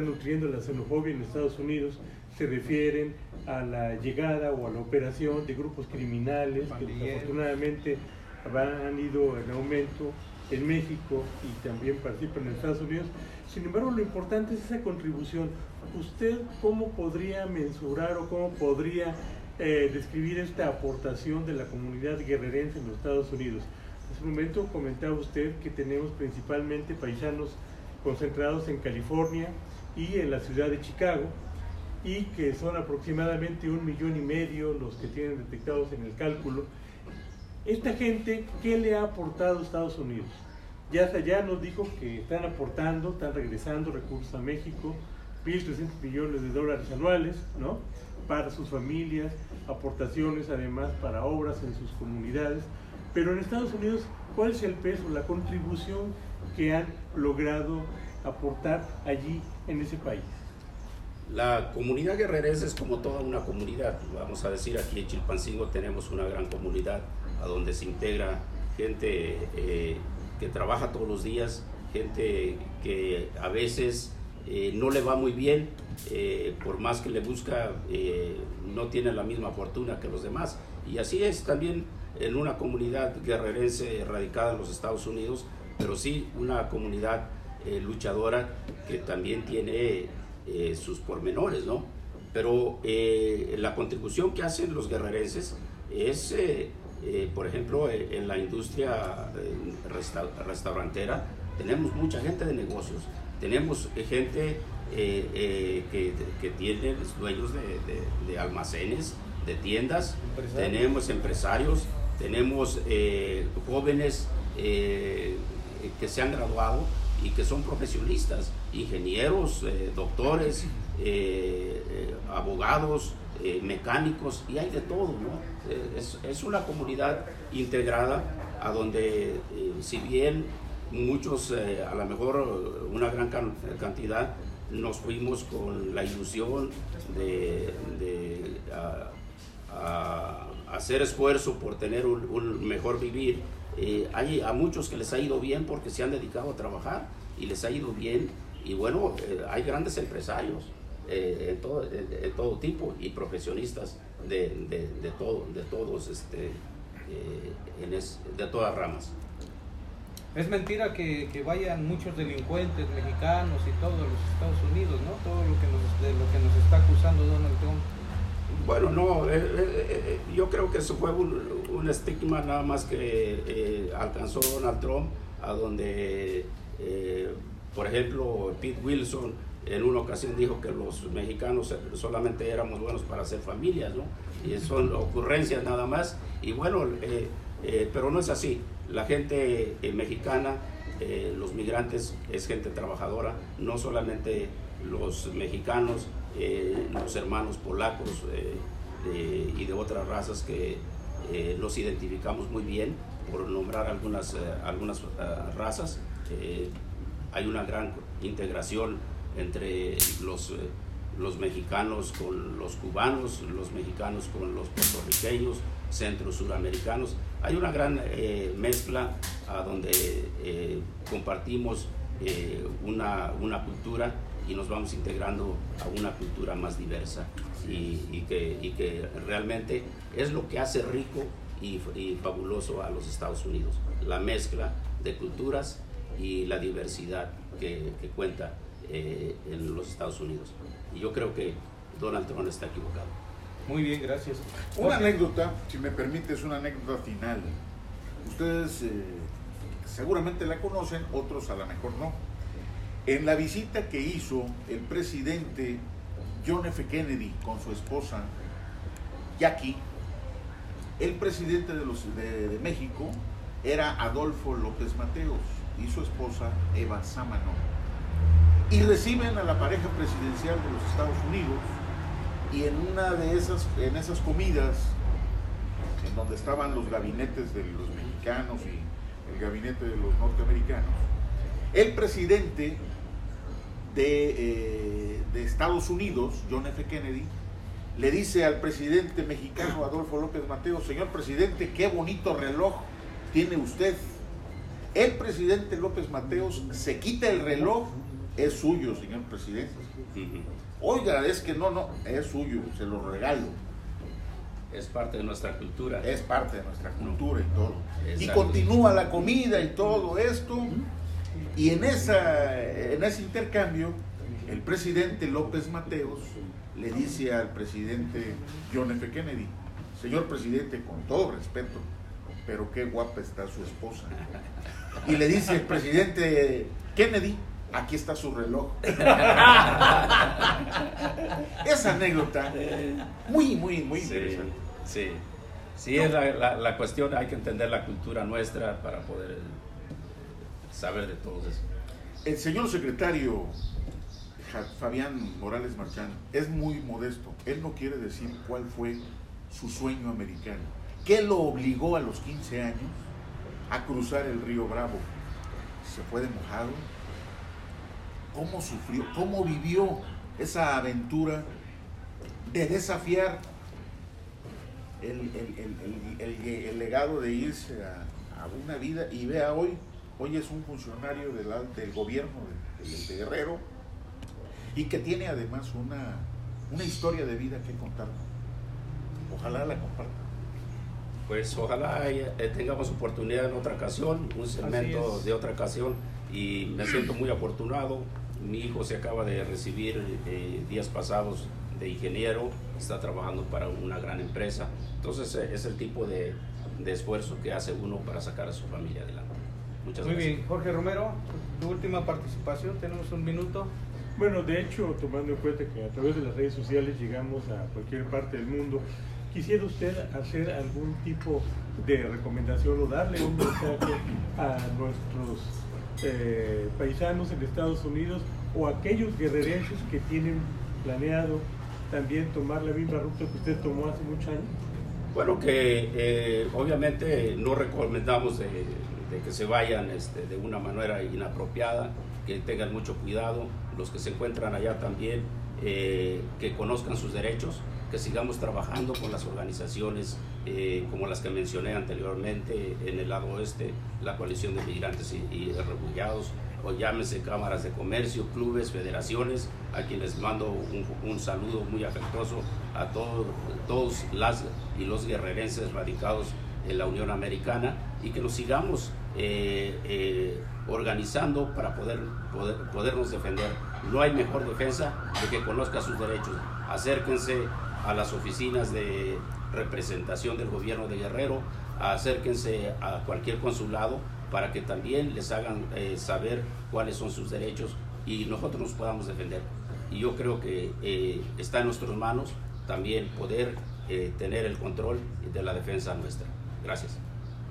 nutriendo la xenofobia en Estados Unidos se refieren a la llegada o a la operación de grupos criminales que desafortunadamente han ido en aumento en México y también participan en Estados Unidos. Sin embargo, lo importante es esa contribución. ¿Usted cómo podría mensurar o cómo podría describir esta aportación de la comunidad guerrerense en los Estados Unidos? Hace un momento comentaba usted que tenemos principalmente paisanos concentrados en California y en la ciudad de Chicago, y que son aproximadamente 1,5 millones los que tienen detectados en el cálculo. Esta gente, ¿qué le ha aportado a Estados Unidos? Ya nos dijo que están aportando, están regresando recursos a México, 1.300 millones de dólares anuales, ¿no?, para sus familias, aportaciones además para obras en sus comunidades. Pero en Estados Unidos, ¿cuál es el peso, la contribución que han logrado aportar allí en ese país? La comunidad guerrerense es como toda una comunidad. Vamos a decir, aquí en Chilpancingo tenemos una gran comunidad a donde se integra gente que trabaja todos los días, gente que a veces no le va muy bien, por más que le busca, no tiene la misma fortuna que los demás. Y así es también en una comunidad guerrerense radicada en los Estados Unidos, pero sí una comunidad luchadora que también tiene sus pormenores, ¿no? Pero la contribución que hacen los guerrerenses es, por ejemplo, en la industria restaurantera, tenemos mucha gente de negocios, tenemos gente que tiene dueños de almacenes, de tiendas, tenemos empresarios, tenemos jóvenes que se han graduado y que son profesionistas, ingenieros, doctores, abogados, mecánicos, y hay de todo, ¿no? Es una comunidad integrada a donde, si bien muchos, a lo mejor una gran cantidad, nos fuimos con la ilusión de hacer esfuerzo por tener un mejor vivir. Hay a muchos que les ha ido bien porque se han dedicado a trabajar y les ha ido bien Y bueno, hay grandes empresarios en todo tipo y profesionistas de todos, de todas ramas. Es mentira que vayan muchos delincuentes mexicanos y todos los Estados Unidos, ¿no? Todo de lo que nos está acusando Donald Trump. Bueno, no, yo creo que eso fue un estigma nada más que alcanzó Donald Trump, a donde, por ejemplo, Pete Wilson en una ocasión dijo que los mexicanos solamente éramos buenos para hacer familias, ¿no? Y son ocurrencias nada más, y bueno, pero no es así. La gente mexicana, los migrantes, es gente trabajadora, no solamente los mexicanos, los hermanos polacos y de otras razas que los identificamos muy bien, por nombrar algunas razas. Hay una gran integración entre los mexicanos con los cubanos, los mexicanos con los puertorriqueños, centro-suramericanos. Hay una gran mezcla a donde compartimos una cultura y nos vamos integrando a una cultura más diversa y que realmente es lo que hace rico y fabuloso a los Estados Unidos, la mezcla de culturas y la diversidad que cuenta en los Estados Unidos. Y yo creo que Donald Trump está equivocado. Muy bien, gracias. Una anécdota, si me permites, una anécdota final. Ustedes seguramente la conocen, otros a lo mejor no. En la visita que hizo el presidente John F. Kennedy con su esposa Jackie, el presidente de México era Adolfo López Mateos y su esposa Eva Sámano. Y reciben a la pareja presidencial de los Estados Unidos, y en una de esas comidas, en donde estaban los gabinetes de los mexicanos y el gabinete de los norteamericanos, el presidente de Estados Unidos, John F. Kennedy, le dice al presidente mexicano Adolfo López Mateos: señor presidente, qué bonito reloj tiene usted. El presidente López Mateos se quita el reloj. Es suyo, señor presidente. Oiga, es que no, es suyo, se lo regalo. Es parte de nuestra cultura. Es parte de nuestra cultura y todo. Exacto. Y continúa la comida y todo esto. Y en ese intercambio, el presidente López Mateos le dice al presidente John F. Kennedy: señor presidente, con todo respeto, pero qué guapa está su esposa. Y le dice el presidente Kennedy: aquí está su reloj. Esa anécdota, muy interesante. Sí, es la cuestión, hay que entender la cultura nuestra para poder saber de todo eso. El señor secretario Fabián Morales Marchán es muy modesto. Él no quiere decir cuál fue su sueño americano. ¿Qué lo obligó a los 15 años a cruzar el río Bravo? ¿Se fue de mojado? ¿Cómo sufrió? ¿Cómo vivió esa aventura de desafiar el legado de irse a una vida? Y vea, hoy es un funcionario del gobierno de Guerrero, y que tiene además una historia de vida que contar. Ojalá la comparta. Pues ojalá tengamos oportunidad en otra ocasión, un segmento de otra ocasión, y me siento muy afortunado. Mi hijo se acaba de recibir días pasados de ingeniero, está trabajando para una gran empresa. Entonces es el tipo de esfuerzo que hace uno para sacar a su familia adelante. Muchas gracias. Muy bien, Jorge Romero, tu última participación, tenemos un minuto. Bueno, de hecho, tomando en cuenta que a través de las redes sociales llegamos a cualquier parte del mundo, ¿quisiera usted hacer algún tipo de recomendación o darle un mensaje a nuestros paisanos en Estados Unidos o aquellos guerrerenses que tienen planeado también tomar la misma ruta que usted tomó hace muchos años? Bueno, que obviamente no recomendamos de que se vayan de una manera inapropiada, que tengan mucho cuidado, los que se encuentran allá también, que conozcan sus derechos, que sigamos trabajando con las organizaciones como las que mencioné anteriormente en el lado oeste, la coalición de migrantes y refugiados, o llámese cámaras de comercio, clubes, federaciones, a quienes mando un saludo muy afectuoso a todos las y los guerrerenses radicados en la Unión Americana, y que nos sigamos organizando para podernos defender. No hay mejor defensa de que conozca sus derechos. Acérquense a las oficinas de representación del gobierno de Guerrero, acérquense a cualquier consulado para que también les hagan saber cuáles son sus derechos y nosotros nos podamos defender. Y yo creo que está en nuestras manos también poder tener el control de la defensa nuestra. Gracias.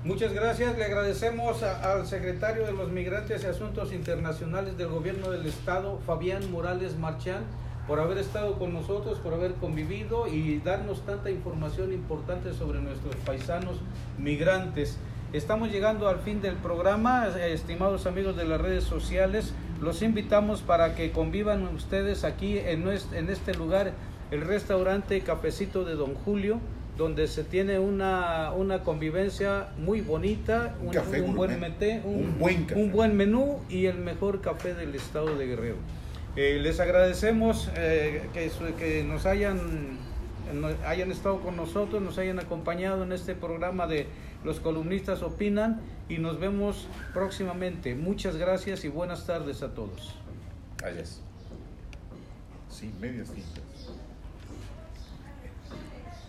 Muchas gracias. Le agradecemos al secretario de los Migrantes y Asuntos Internacionales del Gobierno del Estado, Fabián Morales Marchán, por haber estado con nosotros, por haber convivido y darnos tanta información importante sobre nuestros paisanos migrantes. Estamos llegando al fin del programa, estimados amigos de las redes sociales. Los invitamos para que convivan ustedes aquí en este lugar, el restaurante Cafecito de Don Julio, donde se tiene una convivencia muy bonita, un buen menú y el mejor café del estado de Guerrero. Les agradecemos que nos hayan estado con nosotros, nos hayan acompañado en este programa de Los Columnistas Opinan, y nos vemos próximamente. Muchas gracias y buenas tardes a todos. Gracias. Sí, medias tintas.